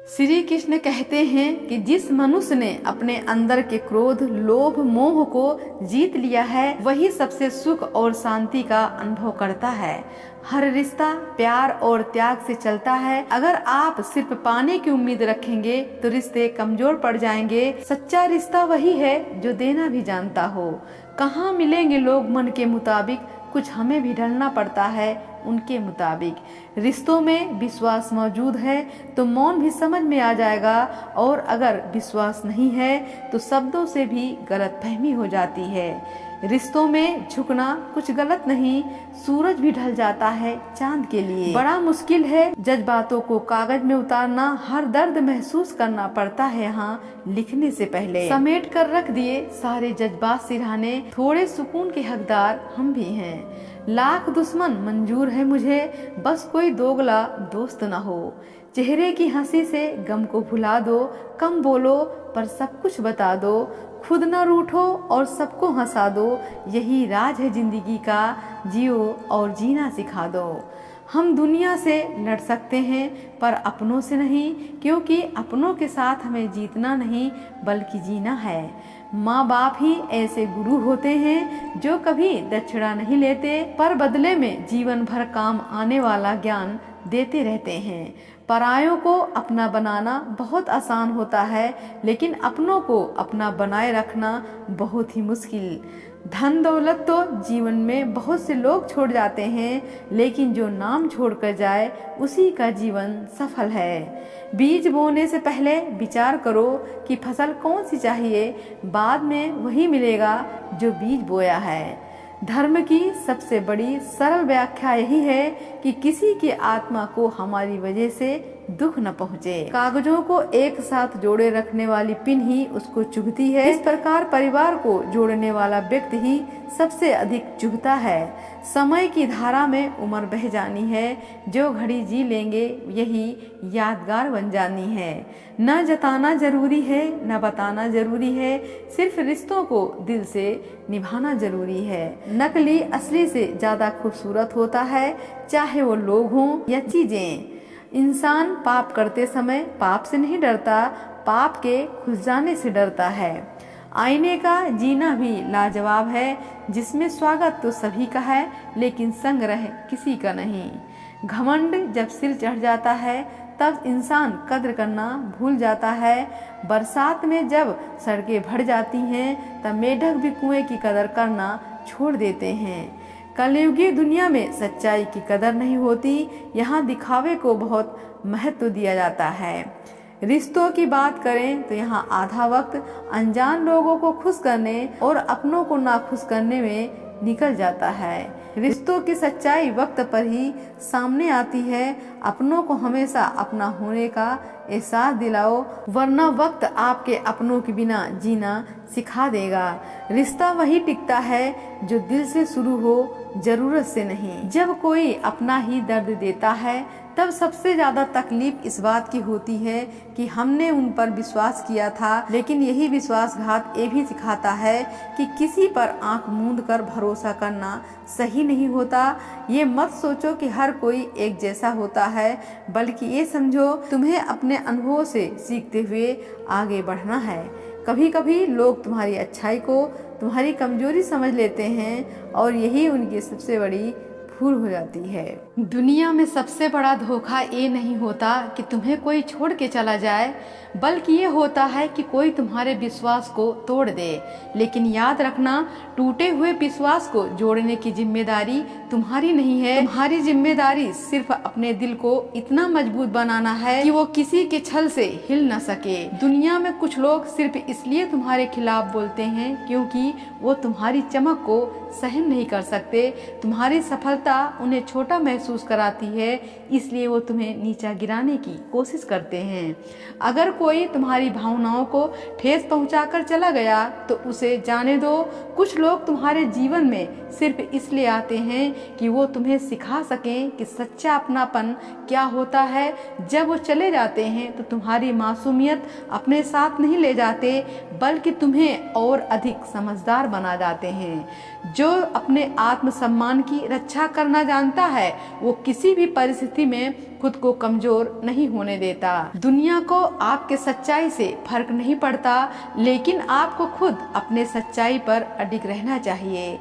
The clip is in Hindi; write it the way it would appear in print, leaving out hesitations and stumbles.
श्री कृष्ण कहते हैं कि जिस मनुष्य ने अपने अंदर के क्रोध, लोभ, मोह को जीत लिया है वही सबसे सुख और शांति का अनुभव करता है। हर रिश्ता प्यार और त्याग से चलता है। अगर आप सिर्फ पाने की उम्मीद रखेंगे तो रिश्ते कमजोर पड़ जाएंगे। सच्चा रिश्ता वही है जो देना भी जानता हो। कहाँ मिलेंगे लोग मन के मुताबिक, कुछ हमें भी ढलना पड़ता है उनके मुताबिक। रिश्तों में विश्वास मौजूद है तो मौन भी समझ में आ जाएगा, और अगर विश्वास नहीं है तो शब्दों से भी गलतफहमी हो जाती है। रिश्तों में झुकना कुछ गलत नहीं, सूरज भी ढल जाता है चांद के लिए। बड़ा मुश्किल है जज्बातों को कागज में उतारना, हर दर्द महसूस करना पड़ता है यहाँ लिखने से पहले। समेट कर रख दिए सारे जज्बात सिरहाने, थोड़े सुकून के हकदार हम भी हैं। लाख दुश्मन मंजूर है मुझे, बस कोई दोगला दोस्त न हो। चेहरे की हंसी से गम को भुला दो, कम बोलो पर सब कुछ बता दो। खुद न रूठो और सबको हंसा दो, यही राज है जिंदगी का, जियो और जीना सिखा दो। हम दुनिया से लड़ सकते हैं पर अपनों से नहीं, क्योंकि अपनों के साथ हमें जीतना नहीं बल्कि जीना है। माँ बाप ही ऐसे गुरु होते हैं जो कभी दक्षिणा नहीं लेते, पर बदले में जीवन भर काम आने वाला ज्ञान देते रहते हैं। परायों को अपना बनाना बहुत आसान होता है, लेकिन अपनों को अपना बनाए रखना बहुत ही मुश्किल। धन दौलत तो जीवन में बहुत से लोग छोड़ जाते हैं, लेकिन जो नाम छोड़कर जाए उसी का जीवन सफल है। बीज बोने से पहले विचार करो कि फसल कौन सी चाहिए, बाद में वही मिलेगा जो बीज बोया है। धर्म की सबसे बड़ी सरल व्याख्या यही है कि किसी की आत्मा को हमारी वजह से दुख न पहुँचे। कागजों को एक साथ जोड़े रखने वाली पिन ही उसको चुभती है। इस प्रकार परिवार को जोड़ने वाला व्यक्ति ही सबसे अधिक चुभता है। समय की धारा में उम्र बह जानी है, जो घड़ी जी लेंगे यही यादगार बन जानी है। न जताना जरूरी है न बताना जरूरी है, सिर्फ रिश्तों को दिल से निभाना जरूरी है। नकली असली से ज्यादा खूबसूरत होता है, चाहे वो लोग हों या चीजें। इंसान पाप करते समय पाप से नहीं डरता, पाप के खुल जाने से डरता है। आईने का जीना भी लाजवाब है, जिसमें स्वागत तो सभी का है लेकिन संग्रह किसी का नहीं। घमंड जब सिर चढ़ जाता है तब इंसान कद्र करना भूल जाता है। बरसात में जब सड़कें भर जाती हैं तब मेढक भी कुएं की कदर करना छोड़ देते हैं। कलयुगी दुनिया में सच्चाई की कदर नहीं होती, यहाँ दिखावे को बहुत महत्व दिया जाता है। रिश्तों की बात करें तो यहाँ आधा वक्त अनजान लोगों को खुश करने और अपनों को नाखुश करने में निकल जाता है। रिश्तों की सच्चाई वक्त पर ही सामने आती है। अपनों को हमेशा अपना होने का एहसास दिलाओ, वरना वक्त आपके अपनों के बिना जीना सिखा देगा। रिश्ता वही टिकता है जो दिल से शुरू हो, जरूरत से नहीं। जब कोई अपना ही दर्द देता है तब सबसे ज्यादा तकलीफ इस बात की होती है कि हमने उन पर विश्वास किया था, लेकिन यही विश्वासघात ये भी सिखाता है कि किसी पर आंख मूंद कर भरोसा करना सही नहीं होता। ये मत सोचो कि हर कोई एक जैसा होता है, बल्कि ये समझो तुम्हें अपने अनुभवों से सीखते हुए आगे बढ़ना है। कभी कभी लोग तुम्हारी अच्छाई को तुम्हारी कमजोरी समझ लेते हैं, और यही उनकी सबसे बड़ी भूल हो जाती है। दुनिया में सबसे बड़ा धोखा ये नहीं होता कि तुम्हें कोई छोड़ के चला जाए, बल्कि ये होता है कि कोई तुम्हारे विश्वास को तोड़ दे। लेकिन याद रखना, टूटे हुए विश्वास को जोड़ने की जिम्मेदारी तुम्हारी नहीं है। तुम्हारी जिम्मेदारी सिर्फ अपने दिल को इतना मजबूत बनाना है कि वो किसी के छल से हिल न सके। दुनिया में कुछ लोग सिर्फ इसलिए तुम्हारे खिलाफ बोलते हैं क्योंकि वो तुम्हारी चमक को सहन नहीं कर सकते। तुम्हारी सफलता उन्हें छोटा महसूस कराती है, इसलिए वो तुम्हें नीचा गिराने की कोशिश करते हैं। अगर कोई तुम्हारी भावनाओं को ठेस पहुंचाकर चला गया तो उसे जाने दो। कुछ लोग तुम्हारे जीवन में सिर्फ इसलिए आते हैं कि वो तुम्हें सिखा सकें कि सच्चा अपनापन क्या होता है। जब वो चले जाते हैं तो तुम्हारी मासूमियत अपने साथ नहीं ले जाते, बल्कि तुम्हें और अधिक समझदार बना जाते हैं। जो अपने आत्मसम्मान की रक्षा करना जानता है वो किसी भी परिस्थिति में खुद को कमजोर नहीं होने देता। दुनिया को आपके सच्चाई से फर्क नहीं पड़ता, लेकिन आपको खुद अपने सच्चाई पर अडिग रहना चाहिए।